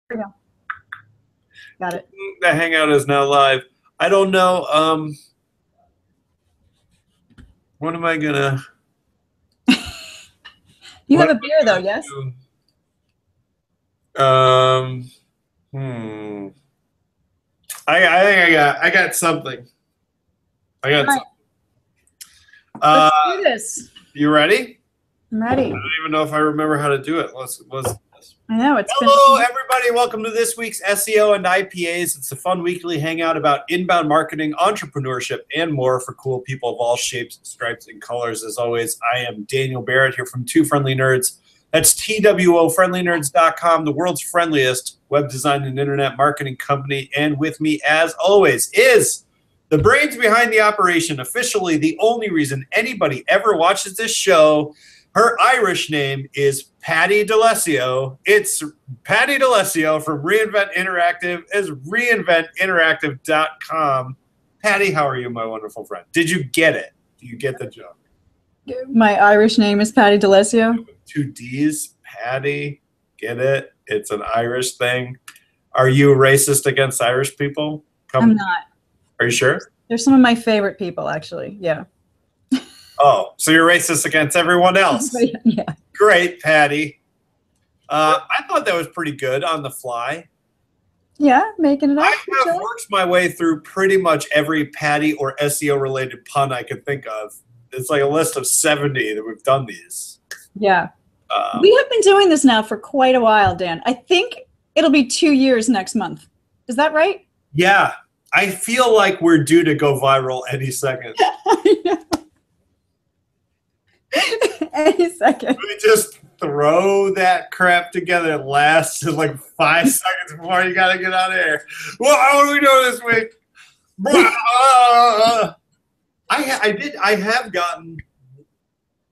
There we go. Got it. The Hangout is now live. I don't know. What am I gonna? You have a beer though, yes? I think I got something. I got. Right. Something. Let's do this. You ready? I'm ready. I don't even know if I remember how to do it. Let's. I know it's. Hello, everybody. Welcome to this week's SEO and IPAs. It's a fun weekly hangout about inbound marketing, entrepreneurship, and more for cool people of all shapes, stripes, and colors. As always, I am Daniel Barrett here from Two Friendly Nerds. That's TWOFriendlyNerds.com, the world's friendliest web design and internet marketing company. And with me, as always, is the brains behind the operation, officially the only reason anybody ever watches this show. Her Irish name is Patty D'Alessio. It's Patty D'Alessio from Reinvent Interactive as reinventinteractive.com. Patty, how are you, my wonderful friend? Did you get it? Do you get the joke? My Irish name is Patty D'Alessio. Two D's, Patty. Get it? It's an Irish thing. Are you racist against Irish people? I'm not. Are you sure? They're some of my favorite people, actually. Yeah. Oh, so you're racist against everyone else. Yeah. Great, Patty. I thought that was pretty good on the fly. Yeah, making it up. I have worked my way through pretty much every Patty or SEO-related pun I could think of. It's like a list of 70 that we've done these. Yeah. We have been doing this now for quite a while, Dan. I think it'll be 2 years next month. Is that right? Yeah. I feel like we're due to go viral any second. Any second. We just throw that crap together. It lasts like 5 seconds before you got to get out of here. Well, what are we doing this week? I have gotten,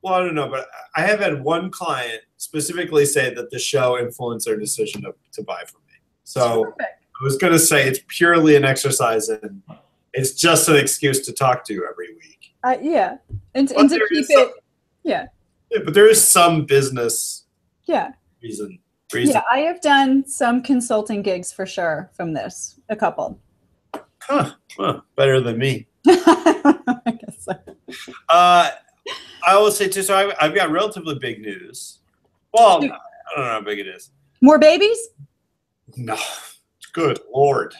well, I don't know, but I have had one client specifically say that the show influenced their decision to buy from me. So Perfect. I was going to say it's purely an exercise and it's just an excuse to talk to you every week. Yeah. And to keep it. Yeah. Yeah, but there is some business reason. Yeah, I have done some consulting gigs for sure from this. A couple. Huh. Well, better than me. I guess so. I will say too, so I've got relatively big news. Well, I don't know how big it is. More babies? No. Good Lord.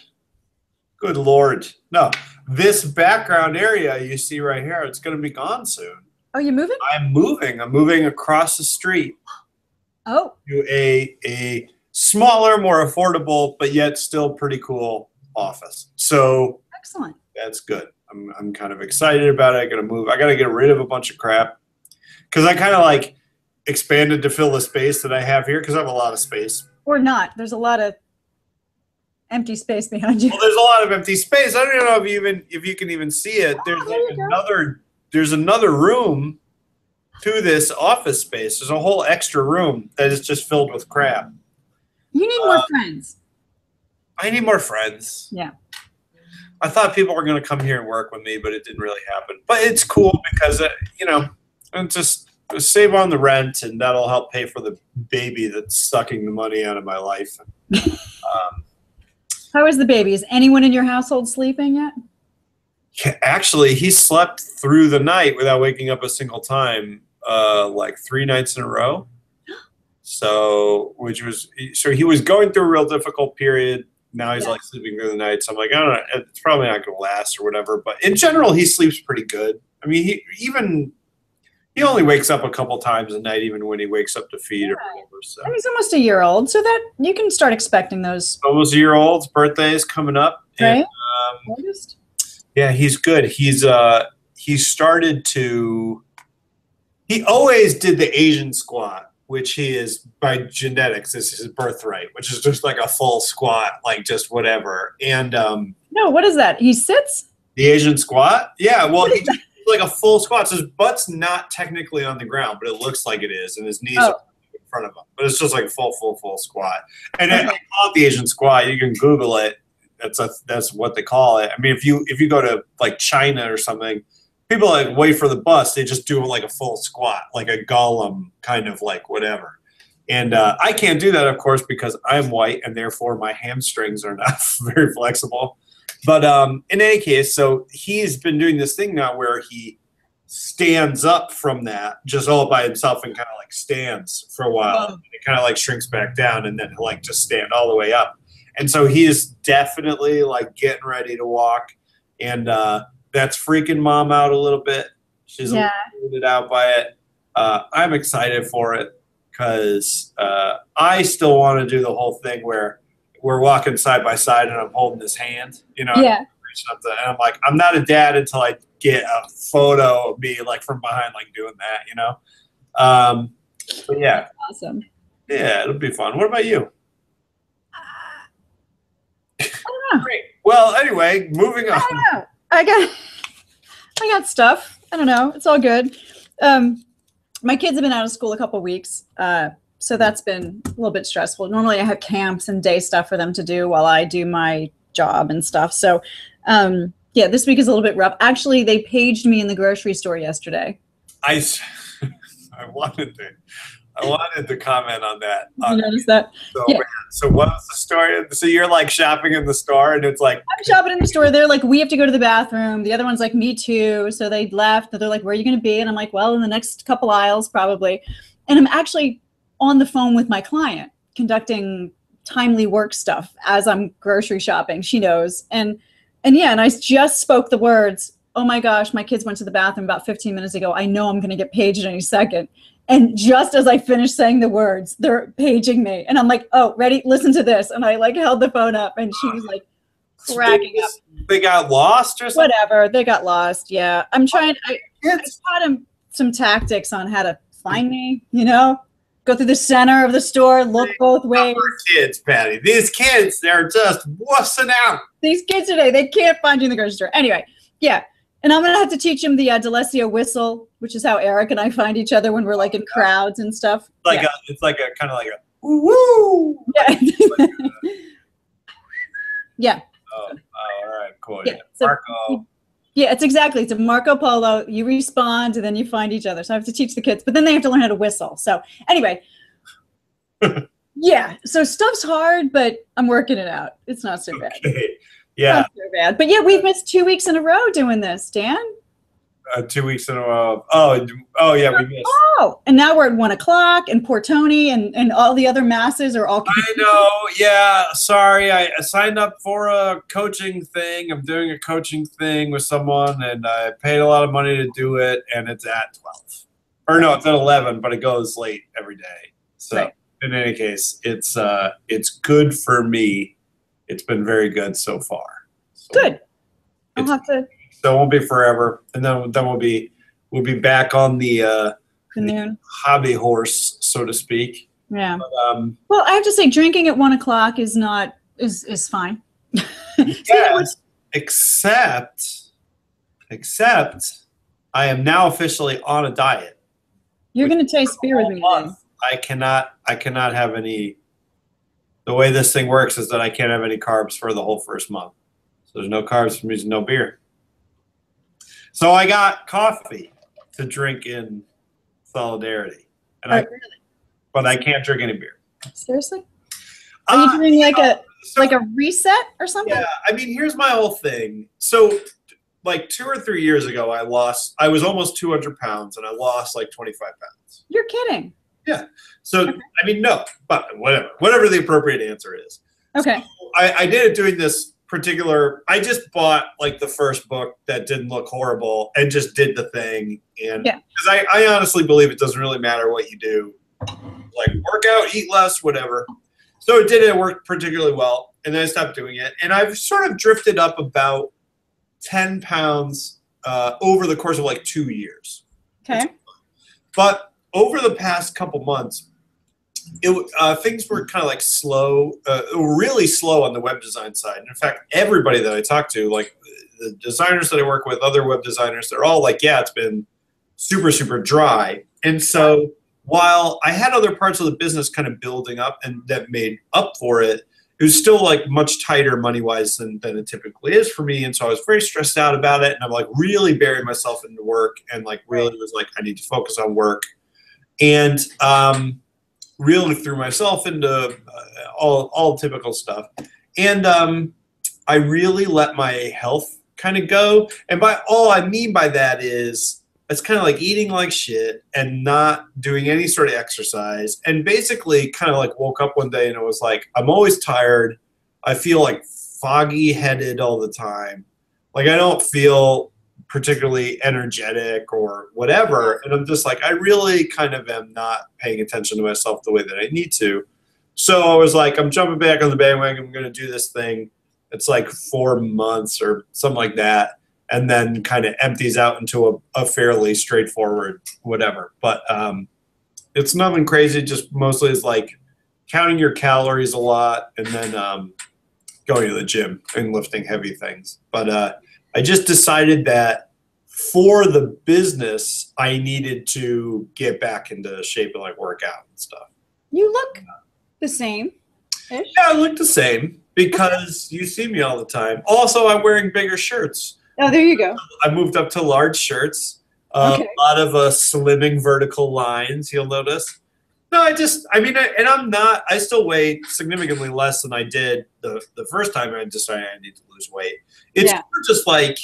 Good Lord. No. This background area you see right here, it's going to be gone soon. Oh, you moving? I'm moving. I'm moving across the street. Oh. To a smaller, more affordable, but yet still pretty cool office. So excellent. That's good. I'm kind of excited about it. I got to move. I got to get rid of a bunch of crap because I kind of like expanded to fill the space that I have here because I have a lot of space. Or not. There's a lot of empty space behind you. Well, there's a lot of empty space. I don't even know if you can even see it. There's there's another room to this office space. There's a whole extra room that is just filled with crap. You need more friends. I need more friends. Yeah. I thought people were going to come here and work with me, but it didn't really happen. But it's cool because, and just save on the rent, and that'll help pay for the baby that's sucking the money out of my life. How is the baby? Is anyone in your household sleeping yet? Yeah, actually, he slept through the night without waking up a single time, like 3 nights in a row. So he was going through a real difficult period. Now he's like sleeping through the night. So I'm like, I don't know, it's probably not going to last or whatever. But in general, he sleeps pretty good. I mean, he only wakes up a couple times a night, even when he wakes up to feed or whatever. So. And he's almost a year old, so that you can start expecting those. Almost a year old. His birthday is coming up. Right. And, August. Yeah, he's good. He always did the Asian squat, which he is by genetics, this is his birthright, which is just like a full squat, like just whatever. And no, what is that? He sits? The Asian squat? Yeah, well, he's like a full squat. So his butt's not technically on the ground, but it looks like it is, and his knees are in front of him. But it's just like full squat. And I call it the Asian squat. You can Google it. That's what they call it. I mean, if you go to like China or something, people like wait for the bus. They just do like a full squat, like a golem kind of like whatever. And I can't do that, of course, because I'm white and therefore my hamstrings are not very flexible. But in any case, so he's been doing this thing now where he stands up from that just all by himself and kind of like stands for a while. And it kind of like shrinks back down and then he'll like just stand all the way up. And so he is definitely like getting ready to walk. And that's freaking mom out a little bit. She's a little weirded out by it. I'm excited for it because I still want to do the whole thing where we're walking side by side and I'm holding his hand, you know, Yeah. and I'm like, I'm not a dad until I get a photo of me like from behind, like doing that, you know? But yeah. Awesome. Yeah, it'll be fun. What about you? I don't know. Great. Well, anyway, moving on. I don't know. I got stuff. I don't know. It's all good. My kids have been out of school a couple weeks, so that's been a little bit stressful. Normally I have camps and day stuff for them to do while I do my job and stuff. So yeah, this week is a little bit rough. Actually, they paged me in the grocery store yesterday. I wanted to comment on that. You noticed that? So, yeah. So what was the story? So you're like shopping in the store and it's like. I'm shopping in the store. They're like, we have to go to the bathroom. The other one's like, me too. So they left. They're like, where are you going to be? And I'm like, well, in the next couple aisles probably. And I'm actually on the phone with my client conducting timely work stuff as I'm grocery shopping. She knows. And yeah, and I just spoke the words, oh my gosh, my kids went to the bathroom about 15 minutes ago. I know I'm going to get paged any second. And just as I finished saying the words, they're paging me. And I'm like, oh, ready? Listen to this. And I like held the phone up and she was like cracking up. They got lost or something? Whatever. They got lost. Yeah. I taught them some tactics on how to find me, you know, go through the center of the store, look both ways. Kids, Patty. These kids, they're just wussing out. These kids today, they can't find you in the grocery store. Anyway, yeah. And I'm going to have to teach him the D'Alessio whistle, which is how Eric and I find each other when we're like in crowds and stuff. Like yeah. It's like a kind of like a woo. Yeah. Yeah. Oh, all right, cool. Yeah. So, Marco. Yeah, it's a Marco Polo. You respond and then you find each other. So I have to teach the kids, but then they have to learn how to whistle. So anyway, yeah. So stuff's hard, but I'm working it out. It's not so bad. Yeah. Not so bad. But yeah, we've missed 2 weeks in a row doing this, Dan. 2 weeks in a row. Oh yeah, we missed. Oh, and now we're at 1 o'clock and Portoni and all the other masses are all. I know. Yeah. Sorry. I signed up for a coaching thing. I'm doing a coaching thing with someone and I paid a lot of money to do it and it's at 12. Or no, it's at 11, but it goes late every day. So right. In any case, it's good for me. It's been very good so far. So good. I'll have to. So it won't be forever, and then we'll be back on the hobby horse, so to speak. Yeah. But, well, I have to say, drinking at 1 o'clock is fine. Yes, except I am now officially on a diet. You're going to taste beer with me today. I cannot have any. The way this thing works is that I can't have any carbs for the whole first month. So there's no carbs, means no beer. So I got coffee to drink in solidarity. And but I can't drink any beer. Seriously? Are you doing like a reset or something? Yeah, I mean, here's my whole thing. So like 2 or 3 years ago, I was almost 200 pounds and I lost like 25 pounds. You're kidding. Yeah. So, okay. I mean, no, but whatever the appropriate answer is. Okay. So I did it doing this particular, I just bought like the first book that didn't look horrible and just did the thing. And because I honestly believe it doesn't really matter what you do, like work out, eat less, whatever. So it worked particularly well. And then I stopped doing it. And I've sort of drifted up about 10 pounds over the course of like 2 years. Okay. But over the past couple months, things were kind of like slow, really slow on the web design side. And in fact, everybody that I talk to, like the designers that I work with, other web designers, they're all like, yeah, it's been super, super dry. And so while I had other parts of the business kind of building up and that made up for it, it was still like much tighter money-wise than it typically is for me. And so I was very stressed out about it. And I'm like really buried myself into work and like really was like, I need to focus on work. And really threw myself into all typical stuff. And I really let my health kind of go. And by all I mean by that is it's kind of like eating like shit and not doing any sort of exercise. And basically kind of like woke up one day and it was like, I'm always tired. I feel like foggy headed all the time. Like I don't feel particularly energetic or whatever. And I'm just like, I really kind of am not paying attention to myself the way that I need to. So I was like, I'm jumping back on the bandwagon. I'm going to do this thing. It's like 4 months or something like that. And then kind of empties out into a fairly straightforward whatever. But it's nothing crazy. Just mostly is like counting your calories a lot and then going to the gym and lifting heavy things. But I just decided that for the business, I needed to get back into shape and like work out and stuff. You look the same. Yeah, I look the same because you see me all the time. Also, I'm wearing bigger shirts. Oh, there you go. I moved up to large shirts. Okay. A lot of slimming vertical lines, you'll notice. No, I still weigh significantly less than I did the first time I decided I need to lose weight. It's just like,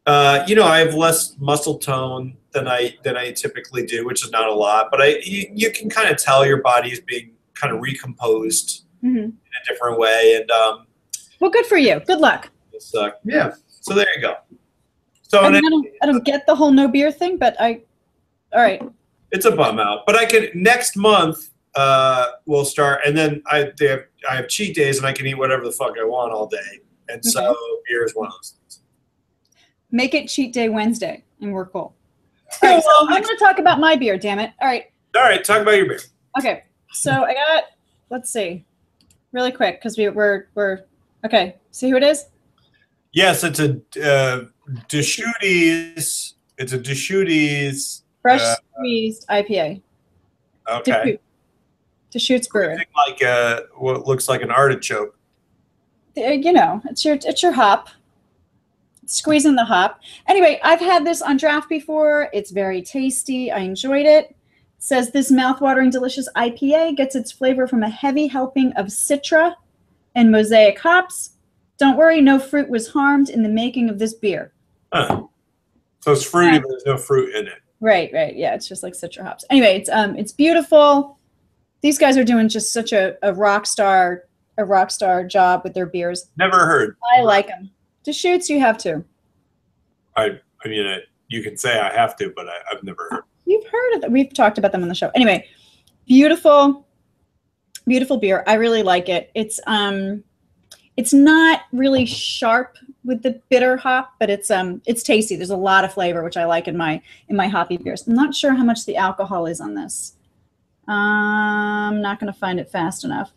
I have less muscle tone than I typically do, which is not a lot, but you can kind of tell your body is being kind of recomposed in a different way. And well, good for you. Good luck. Yeah. So there you go. So I don't get the whole no beer thing, but all right. It's a bum out, but I can next month. We'll start, and then I have cheat days, and I can eat whatever the fuck I want all day, and so beer is one of those things. Make it cheat day Wednesday, and we're cool. All right, so I'm going to talk about my beer. Damn it! All right. All right, talk about your beer. Okay, so I got. Let's see, really quick because we're okay. See who it is? Yes, it's a Deschutes. It's a Deschutes. Fresh squeezed IPA. Okay. Deschutes Brewery. Like what looks like an artichoke. It's your hop. It's squeezing the hop. Anyway, I've had this on draft before. It's very tasty. I enjoyed it. It says this mouthwatering delicious IPA gets its flavor from a heavy helping of Citra and Mosaic hops. Don't worry, no fruit was harmed in the making of this beer. So it's fruity, but there's no fruit in it. Right. Yeah, it's just like Citra hops. Anyway, it's beautiful. These guys are doing just such a rock star job with their beers. Never heard. I like them. Deschutes, you have to. You can say I have to, but I've never heard. You've heard of them. We've talked about them on the show. Anyway, beautiful beer. I really like it. It's not really sharp with the bitter hop, but it's tasty. There's a lot of flavor, which I like in my hoppy beers. I'm not sure how much the alcohol is on this. I'm not going to find it fast enough.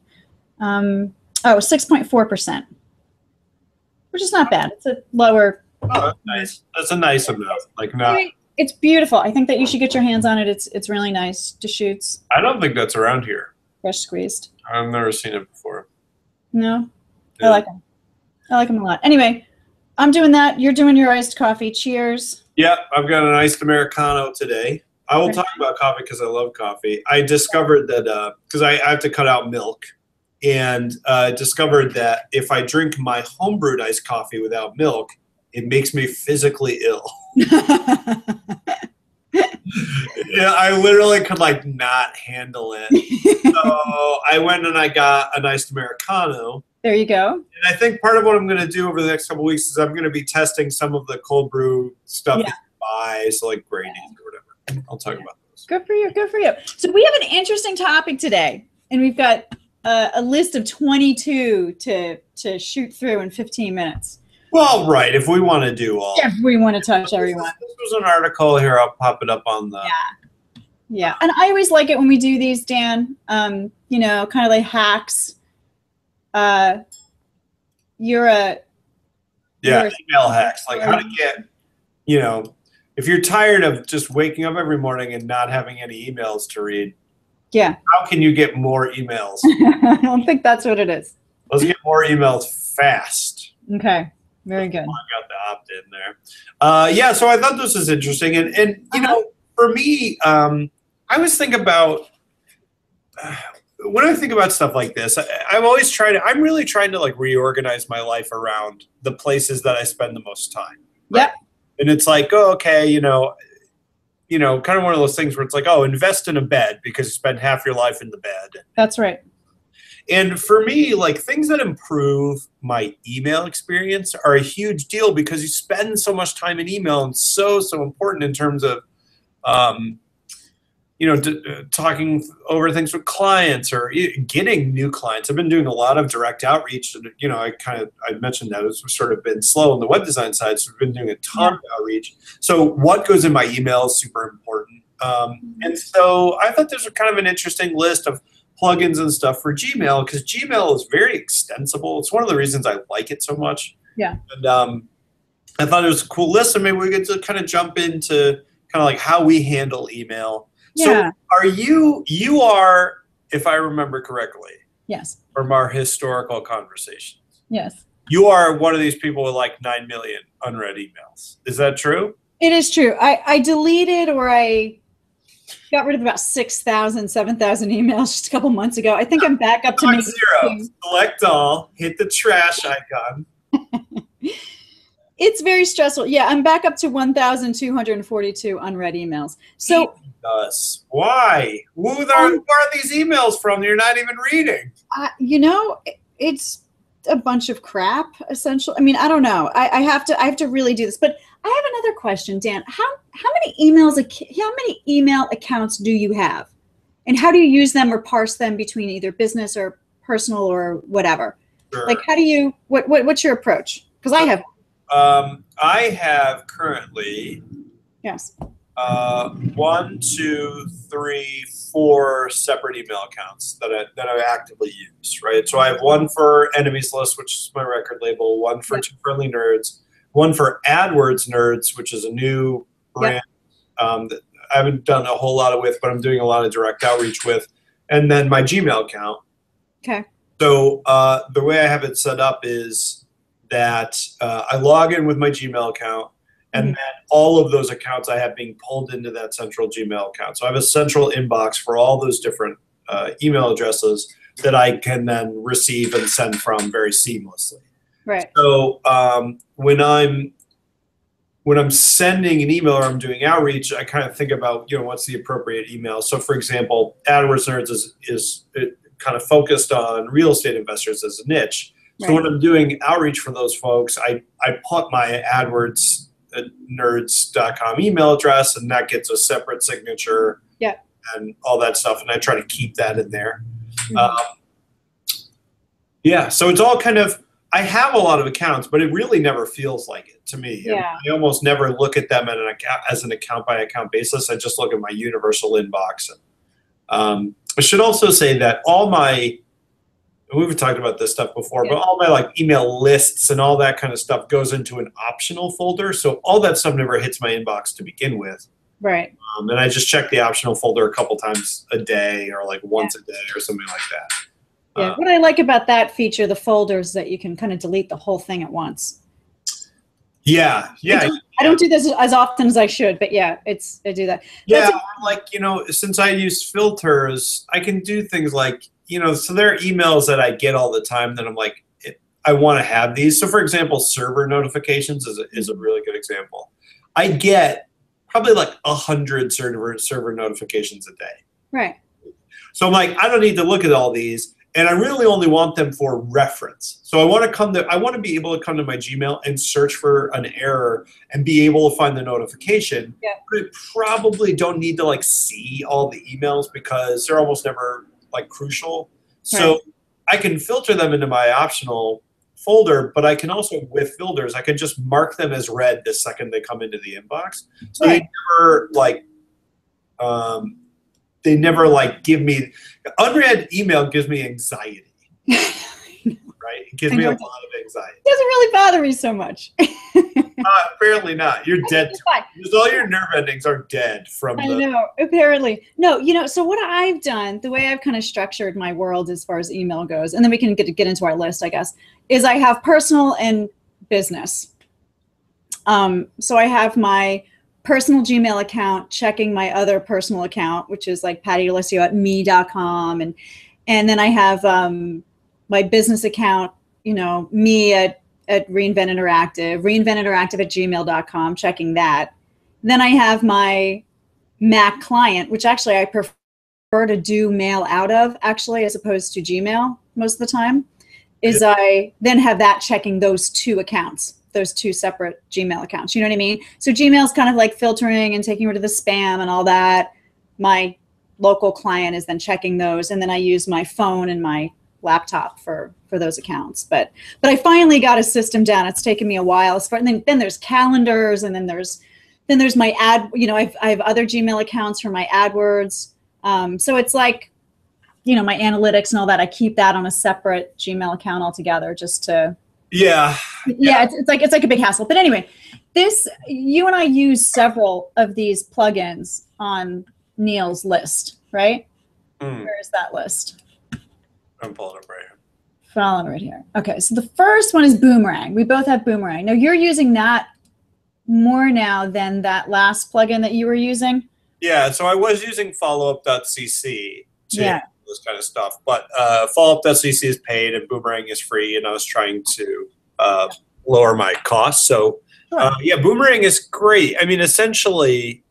6.4%, which is not bad. It's a lower. Oh, that's nice. That's a nice amount. It's beautiful. I think that you should get your hands on it. It's really nice. Deschutes. I don't think that's around here. Fresh squeezed. I've never seen it before. No, yeah. I like them. I like them a lot. Anyway, I'm doing that. You're doing your iced coffee. Cheers. Yeah, I've got an iced Americano today. I will talk about coffee because I love coffee. I discovered that because I have to cut out milk, and discovered that if I drink my homebrewed iced coffee without milk, it makes me physically ill. Yeah, I literally could not handle it. So I went and I got a nice Americano. There you go. And I think part of what I'm going to do over the next couple of weeks is I'm going to be testing some of the cold brew stuff that you buy, so like Brady's or whatever. I'll talk about those. Good for you. Good for you. So we have an interesting topic today, and we've got a list of 22 to shoot through in 15 minutes. Well, right. If we want to do all. If we want to touch everyone. This was an article here. I'll pop it up on the. Yeah. And I always like it when we do these, Dan. Kind of like hacks. You're email hacks. Like how to get, if you're tired of just waking up every morning and not having any emails to read. Yeah. How can you get more emails? I don't think that's what it is. Let's get more emails fast. Okay. Very good. I got the opt-in there. So I thought this was interesting. And for me, I always think about when I think about stuff like this, I'm really trying to like reorganize my life around the places that I spend the most time. Right? Yep. And it's like, oh, okay, kind of one of those things where it's like, oh, invest in a bed because you spend half your life in the bed. That's right. And for me, like things that improve my email experience are a huge deal because you spend so much time in email and so important in terms of, talking over things with clients or getting new clients. I've been doing a lot of direct outreach. And, I mentioned that it's sort of been slow on the web design side. So we've been doing a ton of outreach. So what goes in my email is super important. And so I thought there's kind of an interesting list of plugins and stuff for Gmail because Gmail is very extensible. It's one of the reasons I like it so much. Yeah. And I thought it was a cool list. And maybe we get to kind of jump into kind of like how we handle email. Yeah. So are you are, if I remember correctly, yes, from our historical conversations, yes, you are one of these people with like 9 million unread emails. Is that true? It is true. I deleted or I got rid of about 6,000, 7,000 emails just a couple months ago. I think I'm back up to maybe 0. Select all, hit the trash icon. It's very stressful. Yeah, I'm back up to 1,242 unread emails. So why? Who are these emails from you're not even reading? It's a bunch of crap, essentially. I mean, I don't know. I have to really do this. But I have another question, Dan. How many email accounts do you have? And how do you use them or parse them between either business or personal or whatever? Sure. Like, how do you what's your approach? Because I have I have currently 1, 2, 3, 4 separate email accounts that I actively use, right? So I have one for Enemies List, which is my record label, one for Two Friendly Nerds, one for AdWords Nerds, which is a new brand that I haven't done a whole lot with, but I'm doing a lot of direct outreach with, and then my Gmail account. Okay. So the way I have it set up is that I log in with my Gmail account, and then all of those accounts I have being pulled into that central Gmail account. So I have a central inbox for all those different email addresses that I can then receive and send from very seamlessly. Right. So when I'm sending an email or I'm doing outreach, I kind of think about what's the appropriate email. So for example, AdWords Nerds is kind of focused on real estate investors as a niche. So when I'm doing outreach for those folks, I put my AdWords nerds.com email address, and that gets a separate signature and all that stuff. And I try to keep that in there. So it's all kind of, I have a lot of accounts, but it really never feels like it to me. Yeah. I almost never look at them as an account by account basis. I just look at my universal inbox. I should also say that we've talked about this stuff before, but all my like email lists and all that kind of stuff goes into an optional folder. So all that stuff never hits my inbox to begin with. Right. And I just check the optional folder a couple times a day or like once a day or something like that. Yeah. What I like about that feature, the folders, is that you can kind of delete the whole thing at once. Yeah. Yeah. I don't do this as often as I should, but I do that. Yeah. Since I use filters, I can do things like, so there are emails that I get all the time that I'm like, I want to have these. So for example, server notifications is a really good example. I get probably like 100 server notifications a day. Right. So I'm like, I don't need to look at all these. And I really only want them for reference. So I want to be able to come to my Gmail and search for an error and be able to find the notification. Yeah. But I probably don't need to like see all the emails because they're almost never like crucial. So I can filter them into my optional folder, but I can also, with filters, I can just mark them as read the second they come into the inbox. So they never give me, unread email gives me anxiety. Right? It gives me a lot of anxiety. It doesn't really bother me so much. Apparently not. You're dead. Because all your nerve endings are dead from I know, apparently. No, so what I've done, the way I've kind of structured my world as far as email goes, and then we can get into our list, I guess, is I have personal and business. So I have my personal Gmail account checking my other personal account, which is like pattyalessio@me.com. And then I have my business account, me at Reinvent Interactive at gmail.com, checking that. Then I have my Mac client, which actually I prefer to do mail out of, actually, as opposed to Gmail most of the time, is I then have that checking those two accounts, those two separate Gmail accounts. You know what I mean? So Gmail's kind of like filtering and taking rid of the spam and all that. My local client is then checking those, and then I use my phone and my laptop for those accounts. But I finally got a system down. It's taken me a while. And then there's calendars, and then there's my ad. I have other Gmail accounts for my AdWords. So it's like, my analytics and all that. I keep that on a separate Gmail account altogether, just to. Yeah. It's like a big hassle. But anyway, you and I use several of these plugins on Neil's list, right? Where is that list? I'm pulling it right here. Following right here. Okay, so the first one is Boomerang. We both have Boomerang. Now you're using that more now than that last plugin that you were using. Yeah, so I was using followup.cc to Yeah. this kind of stuff, but followup.cc is paid and Boomerang is free, and I was trying to lower my costs. So Sure. yeah, Boomerang is great. I mean, essentially,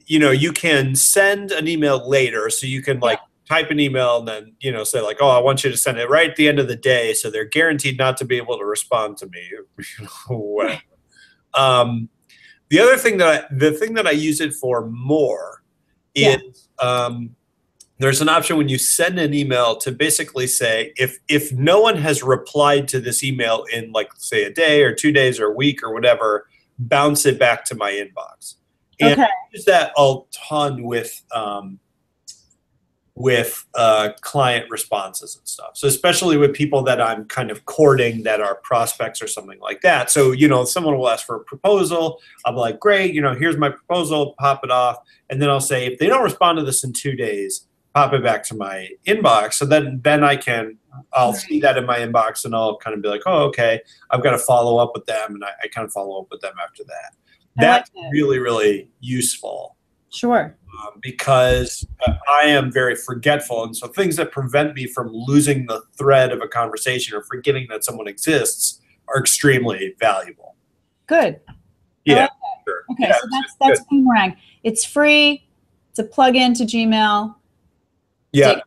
you can send an email later, so you can type an email and then say like, oh, I want you to send it right at the end of the day, so they're guaranteed not to be able to respond to me. Whatever. The thing that I use it for more is there's an option when you send an email to basically say if no one has replied to this email in like say a day or 2 days or a week or whatever, bounce it back to my inbox. And I use that a ton with client responses and stuff. So especially with people that I'm kind of courting that are prospects or something like that. So, someone will ask for a proposal. I'll be like, great, here's my proposal, pop it off. And then I'll say, if they don't respond to this in 2 days, pop it back to my inbox. So then I'll see that in my inbox and I'll kind of be like, oh, okay, I've got to follow up with them. And I kind of follow up with them after that. That's really, really useful. Sure. Because I am very forgetful. And so things that prevent me from losing the thread of a conversation or forgetting that someone exists are extremely valuable. Good. Yeah. Like sure. Okay, Yeah, so that's Boomerang. It's free. It's a plug-in to Gmail. Yeah.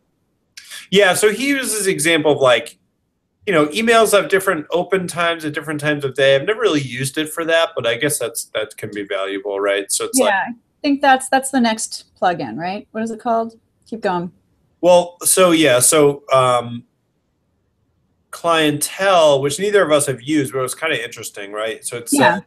Yeah, so he uses an example of like, emails have different open times at different times of day. I've never really used it for that, but I guess that can be valuable, right? So it's I think that's the next plugin, right? What is it called? Keep going. Well, so Clientele, which neither of us have used, but it was kind of interesting, right? So it said,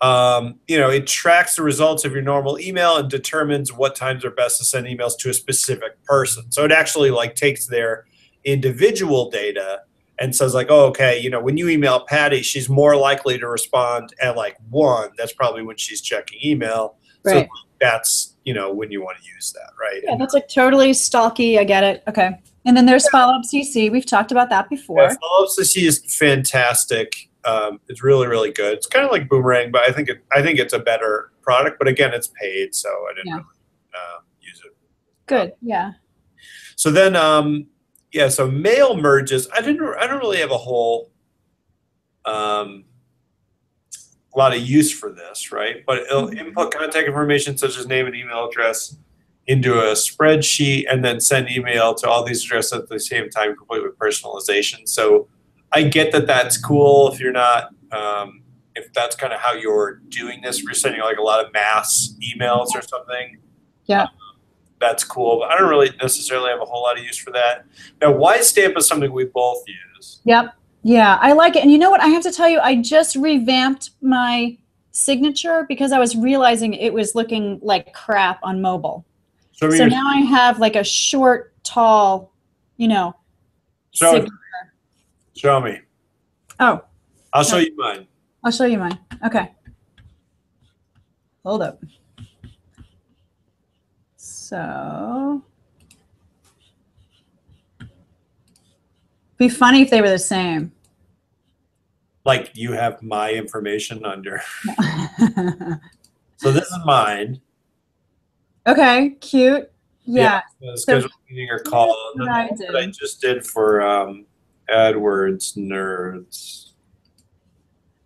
it tracks the results of your normal email and determines what times are best to send emails to a specific person. So it actually like takes their individual data and says like, oh, okay, when you email Patty, she's more likely to respond at like 1. That's probably when she's checking email. Right. So that's, when you want to use that, right? Yeah, that's like totally stalky. I get it. Okay. And then there's Follow-Up CC. We've talked about that before. Yeah, Follow-Up CC is fantastic. It's really, really good. It's kind of like Boomerang, but I think it's a better product. But again, it's paid, so I didn't really use it. Good. Yeah. So then, so mail merges. I don't really have a whole lot of use for this, right? But it'll input contact information such as name and email address into a spreadsheet and then send email to all these addresses at the same time, complete with personalization. So I get that that's cool if you're not, if that's kind of how you're doing this, if you're sending like a lot of mass emails or something. Yeah. That's cool, but I don't really necessarily have a whole lot of use for that. Now, Wisestamp is something we both use. Yep. Yeah, I like it. And you know what? I have to tell you, I just revamped my signature because I was realizing it was looking like crap on mobile. So now I have like a short, tall, signature. Show me. Oh. I'll show you mine. I'll show you mine. Okay. Hold up. So. Be funny if they were the same. Like you have my information under. So this is mine. Okay, cute. Yeah. So Schedule meeting or call. And then I what I did. just did for AdWords nerds.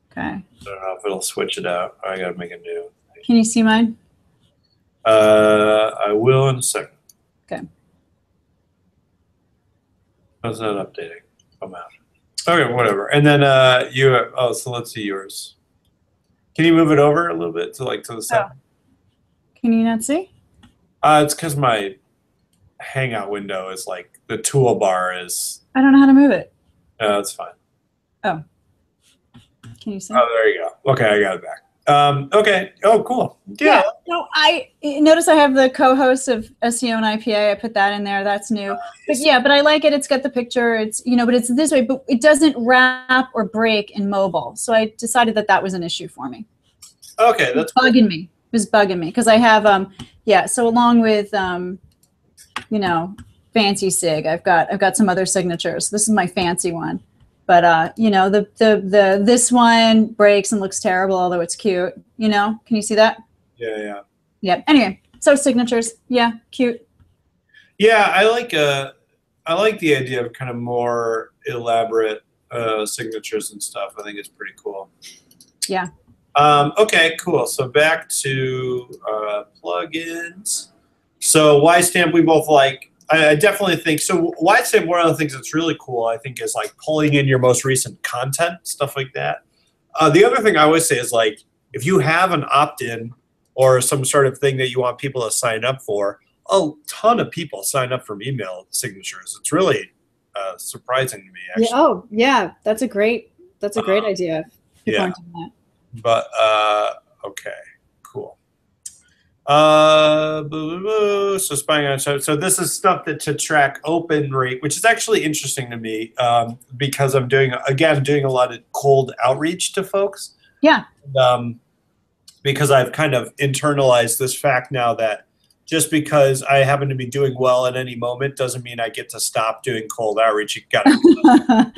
Okay. I don't know if it'll switch it out. I gotta make a new. Can you see mine? I will in a second. Okay. Oh, it's not updating. I'm out. Okay, whatever. And then you have, so let's see yours. Can you move it over a little bit to like to the side? Oh. Can you not see? It's because my Hangout window is like the toolbar is. I don't know how to move it. That's fine. Oh. Can you see? Oh, there you go. Okay, I got it back. Okay. Oh, cool. Yeah. No, I notice I have the co-host of SEO and IPA. I put that in there. That's new. But yeah, but I like it. It's got the picture. It's, but it's this way, but it doesn't wrap or break in mobile. So I decided that was an issue for me. Okay, that's bugging me. It was bugging me because I have so along with fancy sig, I've got some other signatures. This is my fancy one. But this one breaks and looks terrible, although it's cute. Can you see that? Yeah. Yeah. Anyway, so signatures, yeah, cute. Yeah, I like the idea of kind of more elaborate signatures and stuff. I think it's pretty cool. Yeah. Okay, cool. So back to plugins. So YStamp we both like. I definitely think so. YStamp, one of the things that's really cool, I think, is like pulling in your most recent content, stuff like that. The other thing I always say is like if you have an opt-in or some sort of thing that you want people to sign up for, a ton of people sign up for email signatures. It's really surprising to me, actually. Yeah, oh, yeah, that's a great idea. People aren't doing that. But okay, cool. So spying on so this is stuff that to track open rate, which is actually interesting to me because I'm doing a lot of cold outreach to folks. Yeah. Because I've kind of internalized this fact now that just because I happen to be doing well at any moment doesn't mean I get to stop doing cold outreach. You got to do that.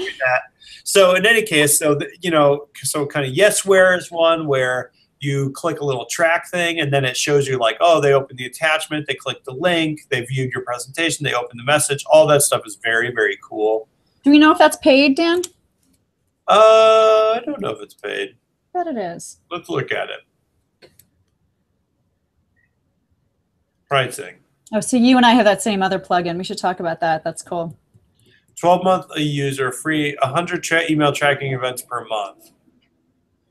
So in any case, so kind of Yesware is one where you click a little track thing and then it shows you like, oh, they opened the attachment, they clicked the link, they viewed your presentation, they opened the message. All that stuff is very, very cool. Do we know if that's paid, Dan? I don't know if it's paid. I bet it is. Let's look at it. Pricing. Oh, so you and I have that same other plugin. We should talk about that. That's cool. 12-month a user, free, 100 email tracking events per month.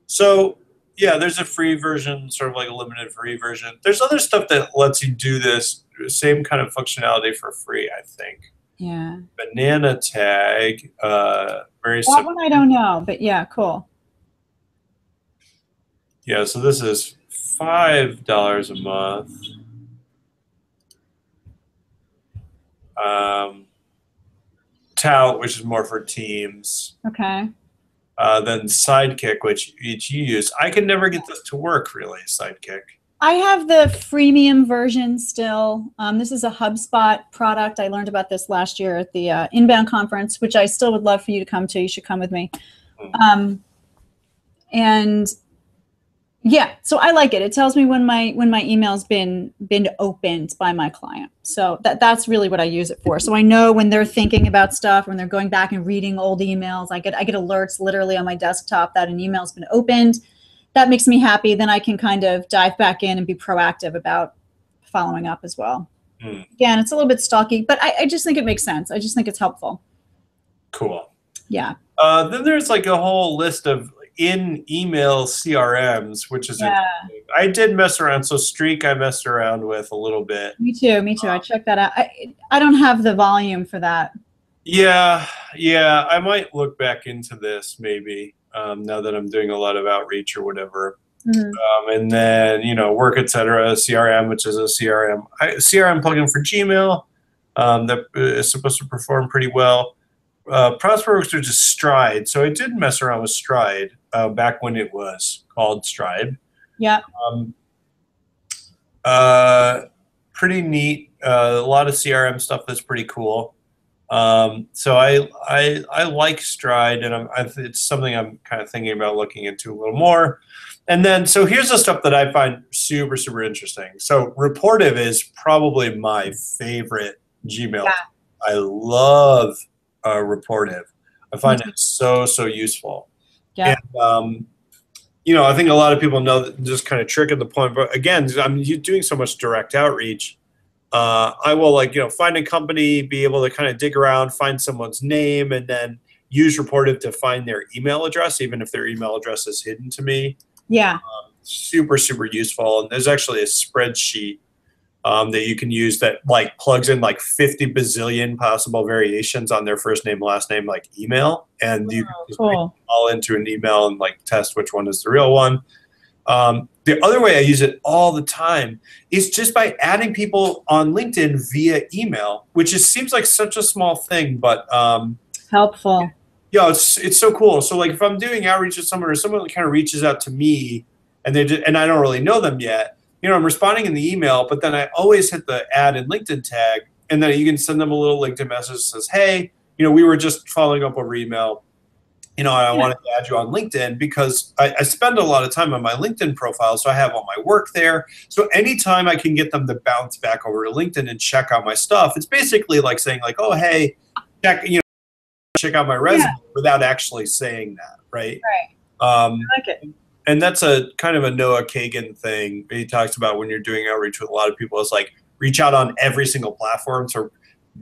So yeah, there's a free version, sort of like a limited free version. There's other stuff that lets you do this same kind of functionality for free, I think. Yeah. Banana tag, very that simple. one I don't know, but yeah, cool. Yeah, so this is $5 a month. Tout, which is more for teams. Okay. Then Sidekick, which you use. I can never get this to work, really, Sidekick. I have the freemium version still. This is a HubSpot product. I learned about this last year at the Inbound conference, which I still would love for you to come to. You should come with me. And yeah, so I like it. It tells me when my email's been opened by my client. So that's really what I use it for. So I know when they're thinking about stuff, when they're going back and reading old emails, I get alerts literally on my desktop that an email's been opened. That makes me happy. Then I can kind of dive back in and be proactive about following up as well. Again, it's a little bit stalky, but I just think it makes sense. I just think it's helpful. Cool. Yeah. Then there's like a whole list of in-email CRMs, which is interesting. I did mess around. So Streak I messed around with a little bit. Me too. I checked that out. I don't have the volume for that. Yeah. I might look back into this maybe now that I'm doing a lot of outreach or whatever. And then, Work, etc. CRM, which is a CRM plugin for Gmail that is supposed to perform pretty well. Prosperworks, which is Stride. So I did mess around with Stride back when it was called Stride. Yeah. Pretty neat. A lot of CRM stuff that's pretty cool. So I like Stride, and it's something I'm kind of thinking about looking into a little more. And then, so here's the stuff that I find super, super interesting. So Reportive is probably my favorite Gmail. Yeah. I love Reportive. I find it so, so useful. Yeah. And, I think a lot of people know that, just kind of tricking the point. But again, I'm doing so much direct outreach. I will find a company, be able to kind of dig around, find someone's name, and then use Reportive to find their email address, even if their email address is hidden to me. Yeah. Super, super useful. And there's actually a spreadsheet that you can use that plugs in 50 bazillion possible variations on their first name, last name, email. And you can just put all into an email and test which one is the real one. The other way I use it all the time is just by adding people on LinkedIn via email, which seems like such a small thing, but helpful. Yeah, it's so cool. So if I'm doing outreach with someone, or someone kind of reaches out to me, and and I don't really know them yet, I'm responding in the email, but then I always hit the add in LinkedIn tag, and then you can send them a little LinkedIn message that says, hey, we were just following up over email. I wanted to add you on LinkedIn because I spend a lot of time on my LinkedIn profile, so I have all my work there. So anytime I can get them to bounce back over to LinkedIn and check out my stuff, it's basically like saying oh, hey, check out my resume without actually saying that, right? I like it. And that's a kind of a Noah Kagan thing. He talks about when you're doing outreach with a lot of people, it's reach out on every single platform. So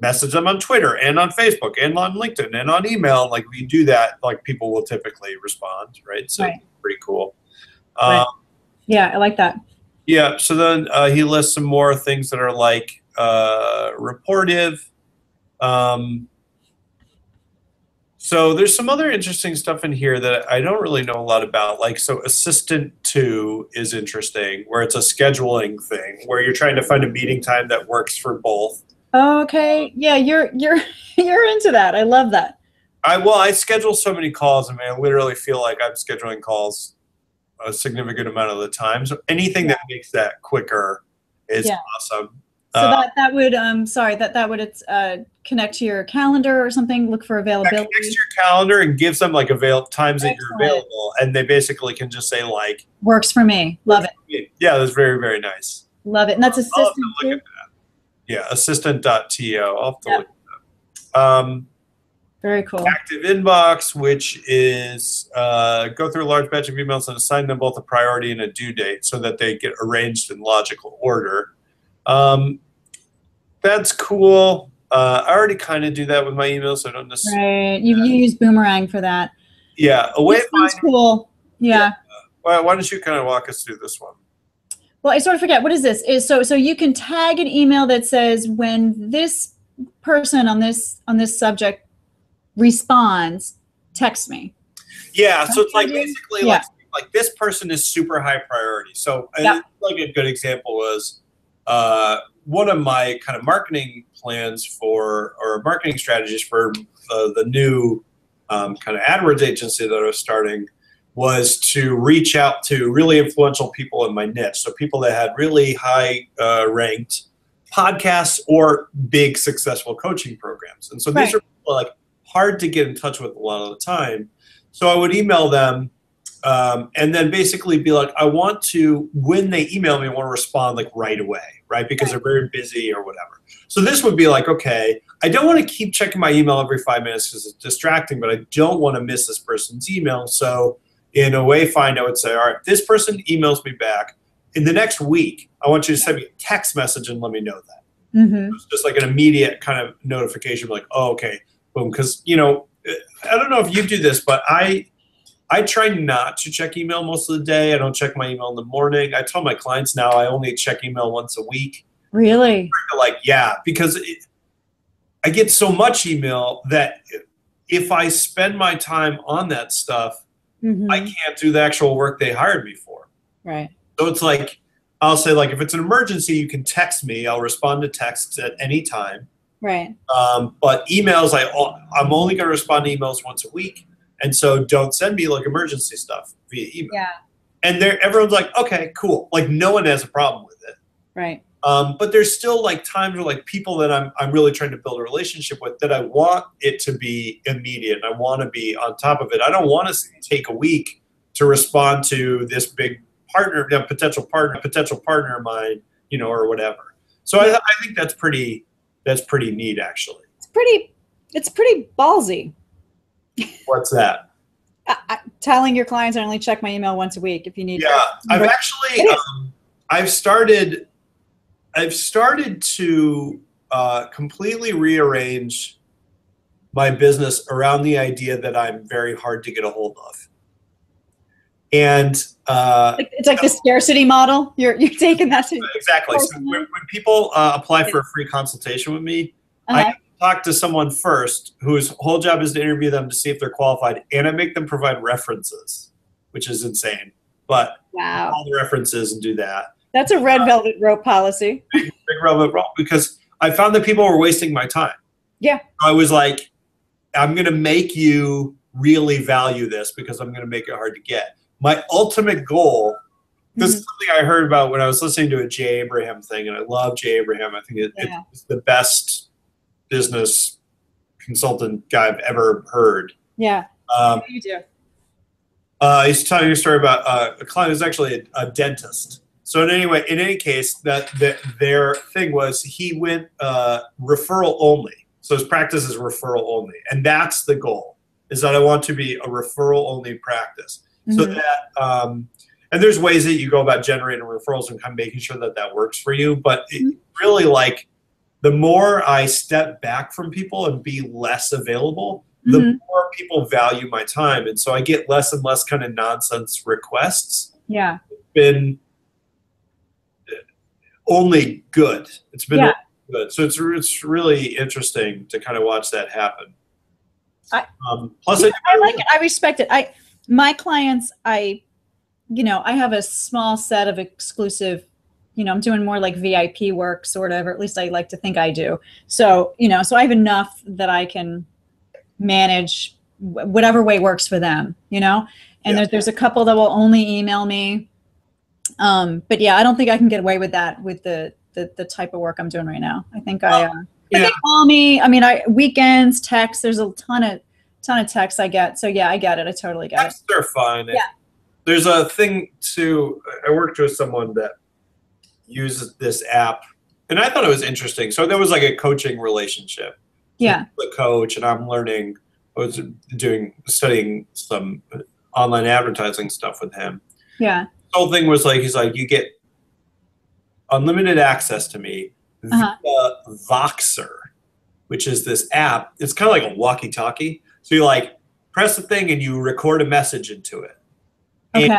message them on Twitter and on Facebook and on LinkedIn and on email. When you do that, people will typically respond, right? So it's pretty cool. Yeah, I like that. Yeah. So then he lists some more things that are Reportive. So there's some other interesting stuff in here that I don't really know a lot about. So Assistant 2 is interesting, where it's a scheduling thing, where you're trying to find a meeting time that works for both. Okay. Yeah, you're into that. I love that. I schedule so many calls. I mean, I literally feel like I'm scheduling calls a significant amount of the time. So anything that makes that quicker is awesome. So that would that would connect to your calendar or something. Look for availability. That connects to your calendar and gives them times that you're available, and they basically can just say works for me. Love it. Yeah, that's very, very nice. Love it, and that's Assistant too. Yeah, assistant.to. I'll have to look at that. Very cool. Active inbox, which is go through a large batch of emails and assign them both a priority and a due date so that they get arranged in logical order. That's cool. I already kind of do that with my emails, so I don't necessarily. Right. You use Boomerang for that. Yeah. That's cool. Yeah. Why don't you kind of walk us through this one? Well, I sort of forget. What is this? So you can tag an email that says when this person on this subject responds, text me. Yeah. So it's basically this person is super high priority. So a good example was one of my kind of marketing plans or marketing strategies for the new kind of AdWords agency that I was starting was to reach out to really influential people in my niche. So people that had really high ranked podcasts or big successful coaching programs. And so these are people hard to get in touch with a lot of the time. So I would email them and then basically be I want to, when they email me, I want to respond right away, right? Because they're very busy or whatever. So this would be okay, I don't want to keep checking my email every 5 minutes because it's distracting, but I don't want to miss this person's email. So in a Wayfind, I would say, all right, this person emails me back. In the next week, I want you to send me a text message and let me know that. Mm-hmm. It's just an immediate kind of notification, oh, okay, boom. Because, I don't know if you do this, but I try not to check email most of the day. I don't check my email in the morning. I tell my clients now I only check email once a week. Really? Because I get so much email that if I spend my time on that stuff, I can't do the actual work they hired me for. Right. So it's I'll say if it's an emergency, you can text me. I'll respond to texts at any time. Right. But emails, I'm only going to respond to emails once a week. And so don't send me emergency stuff via email. Yeah. And everyone's okay, cool. No one has a problem with it. Right. But there's still like times where like people that I'm really trying to build a relationship with that I want it to be immediate. I want to be on top of it. I don't want to take a week to respond to this big partner, potential partner of mine, or whatever. So I think that's pretty neat, actually. It's pretty ballsy. What's that? Telling your clients I only check my email once a week if you need. Yeah, I've actually I've started to completely rearrange my business around the idea that I'm very hard to get a hold of. And it's like the scarcity model. You're taking that to exactly. So when people apply for a free consultation with me, I talk to someone first whose whole job is to interview them to see if they're qualified, and I make them provide references, which is insane. But all the references and do that. That's a red velvet rope policy. Big velvet rope, because I found that people were wasting my time. Yeah. I was like, I'm going to make you really value this because I'm going to make it hard to get. My ultimate goal, this is something I heard about when I was listening to a Jay Abraham thing, and I love Jay Abraham. I think it's the best business consultant guy I've ever heard. Yeah. You do. He's telling me a story about a client who's actually a dentist. So in any case, their thing was he went referral only. So his practice is referral only, and that's the goal. Is that I want to be a referral only practice. So that and there's ways that you go about generating referrals and kind of making sure that works for you. But it really, like, the more I step back from people and be less available, the more people value my time, and so I get less and less kind of nonsense requests. Yeah, it's been only good. It's been only good. So it's really interesting to kind of watch that happen. Plus, I like it. I respect it. My clients, I have a small set of exclusive, I'm doing more like VIP work, sort of, or at least I like to think I do. So, so I have enough that I can manage whatever way works for them, and there's a couple that will only email me. But yeah, I don't think I can get away with that with the type of work I'm doing right now. I think they call me. I mean, weekends, text, there's a ton of texts I get. So yeah, I get it. I totally get it. They're fine. Yeah. There's a thing too. I worked with someone that uses this app, and I thought it was interesting. So there was like a coaching relationship. Yeah. The coach, and I'm learning. I was studying some online advertising stuff with him. Yeah. The whole thing was like, he's like, you get unlimited access to me via Voxer, which is this app. It's kind of like a walkie-talkie. So you like press the thing and you record a message into it. Okay. And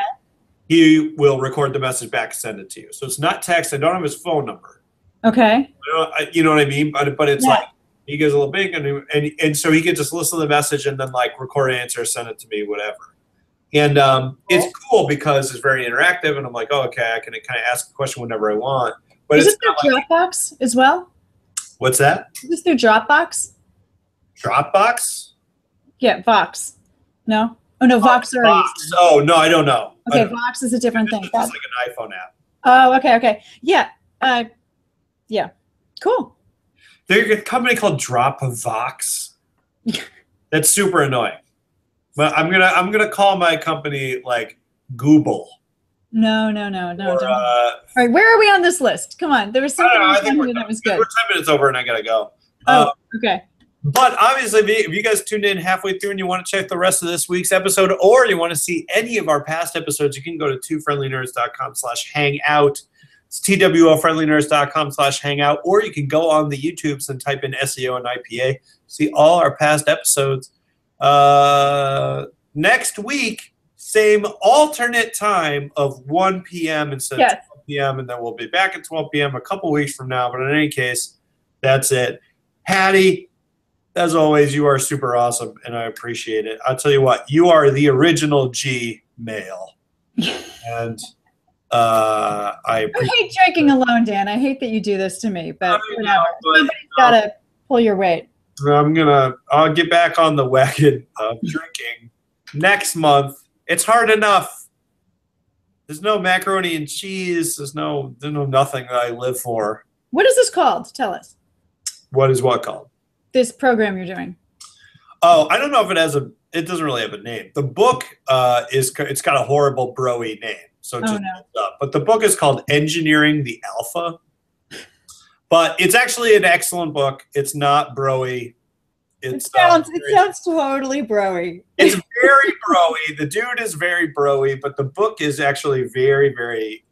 he will record the message back and send it to you. So it's not text. I don't have his phone number. Okay. You know what I mean? But it's like, he gives a little big, and so he can just listen to the message and then like record an answer, send it to me, whatever. And it's cool because it's very interactive, and I'm like, oh, okay, I can kind of ask a question whenever I want. But is this through Dropbox as well? What's that? Is this through Dropbox? Dropbox? Yeah, Vox. No? Oh, no, Voxer. Vox. Oh, no, I don't know. Okay, Vox is a different thing. It's like an iPhone app. Oh, okay. Yeah. Yeah. Cool. There's a company called Dropbox. That's super annoying. But I'm gonna call my company like Google. No. Don't. All right, where are we on this list? Come on, there was something that was good. We're 10 minutes over, and I gotta go. Okay. But obviously, if you guys tuned in halfway through and you want to check the rest of this week's episode, or you want to see any of our past episodes, you can go to twofriendlynerds.com/hangout. It's twofriendlynerds.com/hangout, or you can go on the YouTubes and type in SEO and IPA. See all our past episodes. Next week, same alternate time of 1 p.m. instead of 12 p.m., and then we'll be back at 12 p.m. a couple weeks from now. But in any case, that's it. Hattie, as always, you are super awesome, and I appreciate it. I'll tell you what, you are the original G male. And I hate drinking alone, Dan. I hate that you do this to me, but somebody's got to pull your weight. I'll get back on the wagon of drinking next month. It's hard enough There's no macaroni and cheese. There's no nothing that I live for. What is this called? Tell us. What is what called? This program you're doing. Oh, I don't know if it has it doesn't really have a name. The book it's got a horrible bro-y name. So just up. But the book is called Engineering the Alpha. But it's actually an excellent book. It's not bro-y. It sounds totally bro-y. It's very bro-y. The dude is very bro-y, but the book is actually very, very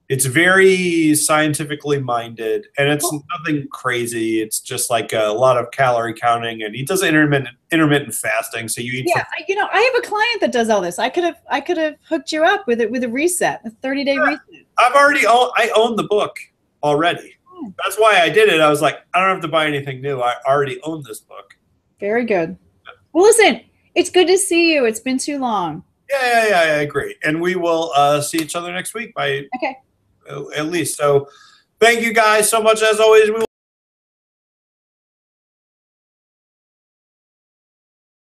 it's very scientifically minded, and it's nothing crazy. It's just like a lot of calorie counting, and he does intermittent fasting. So you eat. Yeah, I have a client that does all this. I could have hooked you up with a reset, a 30-day reset. I own the book already. That's why I did it. I was like, I don't have to buy anything new. I already own this book. Very good. Well, listen, it's good to see you. It's been too long. Yeah, I agree. And we will see each other next week at least. So thank you guys so much as always.